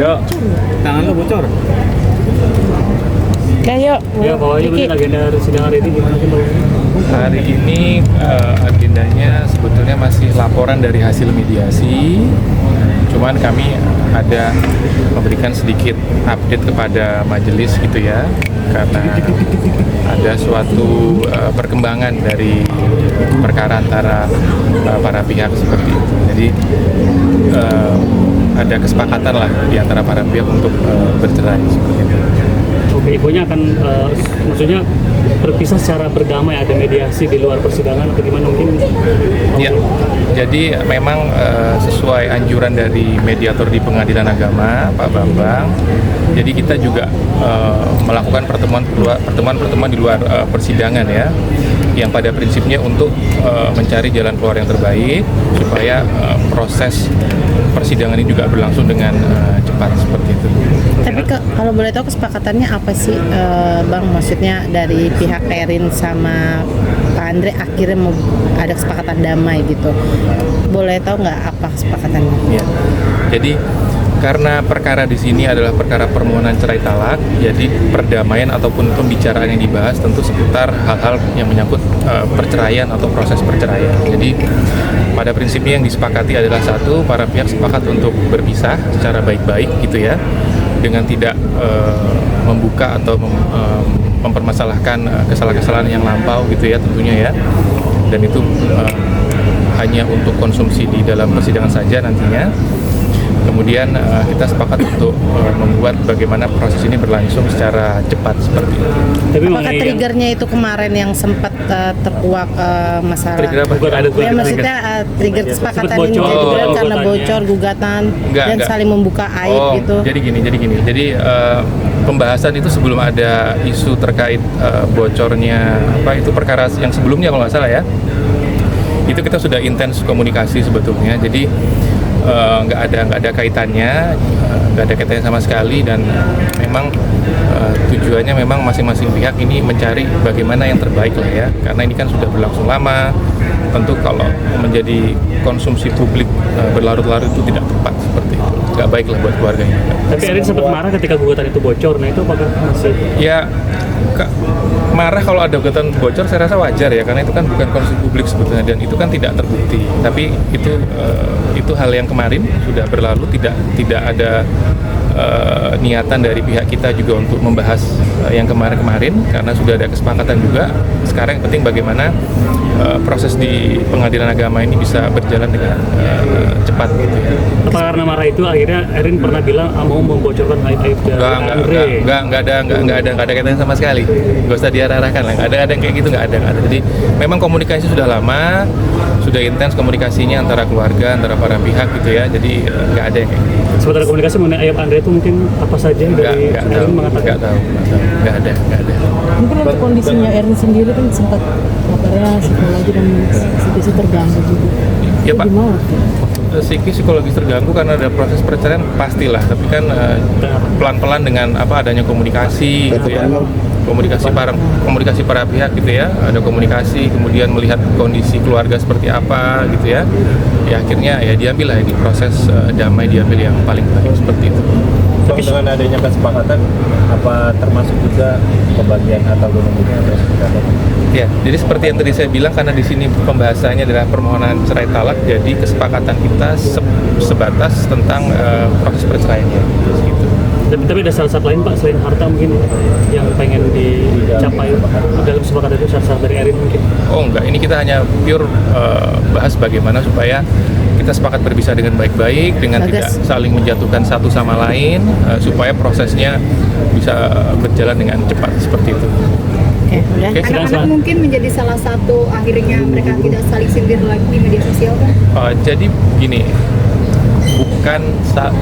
Bro, tangan lo bocor. Kayak Ya, pokoknya mungkin agenda sidang hari ini gimana sih, Bang? Hari ini agendanya sebetulnya masih laporan dari hasil mediasi. Cuman kami ada memberikan sedikit update kepada majelis gitu ya, karena ada suatu perkembangan dari perkara antara para pihak seperti itu. Jadi ada kesepakatan lah di antara para pihak untuk bercerai seperti itu. Oke, infonya akan maksudnya berpisah secara berdamai, ada mediasi di luar persidangan atau gimana mungkin? Ya, jadi memang sesuai anjuran dari mediator di Pengadilan Agama, Pak Bambang. Jadi kita juga melakukan pertemuan di luar persidangan ya, yang pada prinsipnya untuk mencari jalan keluar yang terbaik supaya proses persidangan ini juga berlangsung dengan cepat seperti itu. tapi kalau boleh tahu kesepakatannya apa sih, Bang? Maksudnya dari pihak Erin sama Pak Andre akhirnya mau ada kesepakatan damai gitu. Boleh tahu nggak apa kesepakatannya? Ya. Jadi karena perkara di sini adalah perkara permohonan cerai talak, jadi perdamaian ataupun pembicaraan yang dibahas tentu seputar hal-hal yang menyangkut perceraian atau proses perceraian. Jadi pada prinsipnya yang disepakati adalah satu, para pihak sepakat untuk berpisah secara baik-baik gitu ya, dengan tidak membuka atau mempermasalahkan kesalahan-kesalahan yang lampau gitu ya tentunya ya, dan itu hanya untuk konsumsi di dalam persidangan saja nantinya. Kemudian kita sepakat untuk membuat bagaimana proses ini berlangsung secara cepat seperti itu. Tapi Apakah triggernya itu kemarin yang sempat terkuak masalah? Trigger apa? Ya, maksudnya trigger kesepakatan ini bocor, jadi karena gugatannya. bocor, gugatan, dan Enggak. saling membuka aib gitu. Jadi gini. Jadi pembahasan itu sebelum ada isu terkait bocornya apa itu perkara yang sebelumnya kalau nggak salah ya, itu kita sudah intens komunikasi sebetulnya. Jadi nggak ada kaitannya, nggak ada kaitannya sama sekali, dan memang tujuannya memang masing-masing pihak ini mencari bagaimana yang terbaik lah ya, karena ini kan sudah berlangsung lama. Tentu kalau menjadi konsumsi publik berlarut-larut itu tidak tepat seperti itu, nggak baik lah buat keluarga ini. Tapi Erin sempat marah ketika gugatan itu bocor. Nah itu apakah masih? Ya marah kalau ada gugatan bocor saya rasa wajar ya, karena itu kan bukan konsumsi publik sebetulnya, dan itu kan tidak terbukti. Tapi itu hal yang kemarin sudah berlalu, tidak ada niatan dari pihak kita juga untuk membahas yang kemarin-kemarin, karena sudah ada kesepakatan juga. Sekarang yang penting bagaimana proses di Pengadilan Agama ini bisa berjalan dengan cepat gitu ya. Apa karena marah itu akhirnya Erin pernah bilang mau membocorkan aib-aib dari Andre? Nggak ada kaitannya sama sekali. Nggak usah diarahkan lah. Nggak ada yang kayak gitu, nggak ada. Jadi memang komunikasi sudah lama, sudah intens komunikasinya antara keluarga, antara para pihak gitu ya. Jadi nggak ada yang kayak gitu. Sementara komunikasi mengenai aib Andre itu mungkin apa saja dari Erin mengatakan? Nggak tahu. Nggak ada. Mungkin untuk kondisinya Erin sendiri kan sempat kabarnya psikologi dan psikis terganggu juga. Ya Pak, Gimana? psikologis terganggu karena ada proses perceraian pastilah, tapi kan pelan-pelan dengan adanya komunikasi gitu ya, komunikasi para pihak gitu ya, ada komunikasi, kemudian melihat kondisi keluarga seperti apa gitu ya, akhirnya ya diambil lah ini proses damai, diambil yang paling baik seperti itu. Tapi dengan adanya kesepakatan, apa termasuk juga pembagian harta gunung-gunung atau seperti apa? Ya, jadi seperti yang tadi saya bilang, karena di sini pembahasannya adalah permohonan cerai talak, jadi kesepakatan kita sebatas tentang proses perceraiannya gitu. Tapi ada syarat lain Pak selain harta mungkin yang pengen dicapai dalam kesepakatan itu, syarat dari Erin mungkin? Oh enggak, ini kita hanya pure bahas bagaimana supaya kita sepakat berpisah dengan baik-baik, dengan tidak saling menjatuhkan satu sama lain, supaya prosesnya bisa berjalan dengan cepat seperti itu. Oke, udah. Oke. Anak-anak mungkin menjadi salah satu akhirnya mereka tidak saling sindir lagi di media sosial kan? Jadi gini, bukan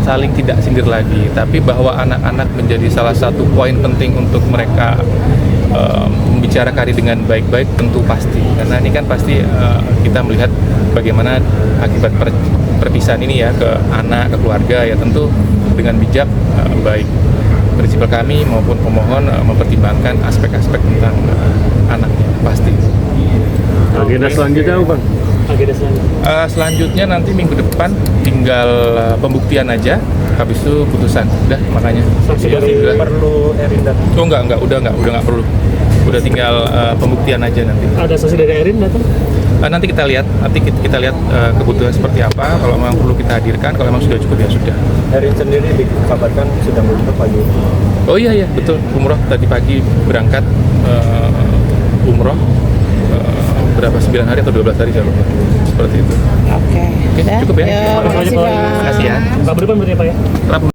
saling tidak sindir lagi, tapi bahwa anak-anak menjadi salah satu poin penting untuk mereka membicarakan dengan baik-baik, tentu pasti, karena ini kan pasti kita melihat bagaimana akibat perpisahan ini ya ke anak, ke keluarga, ya tentu dengan bijak, baik prinsipal kami maupun pemohon mempertimbangkan aspek-aspek tentang anaknya pasti. Agenda selanjutnya apa, Bang? Agenda selanjutnya. Selanjutnya nanti minggu depan tinggal pembuktian aja habis itu putusan. Udah makanya. Saksi Jadi dari perlu Erin datang. Oh enggak, udah nggak perlu. Udah tinggal pembuktian aja nanti. ada saksi dari Erin datang. Nanti kita lihat, kebutuhan seperti apa. Kalau memang perlu kita hadirkan, kalau memang sudah cukup ya sudah. Erin sendiri dikabarkan sudah berangkat pagi. Oh iya betul, umroh tadi pagi berangkat umroh berapa 9 hari atau 12 hari saya lupa. Seperti itu. Oke. Oke, Udah? cukup ya. Yo, Terima kasih, makasih Pak. Bang. Makasih ya. Pak Beripan berarti ya Pak ya. Rabu.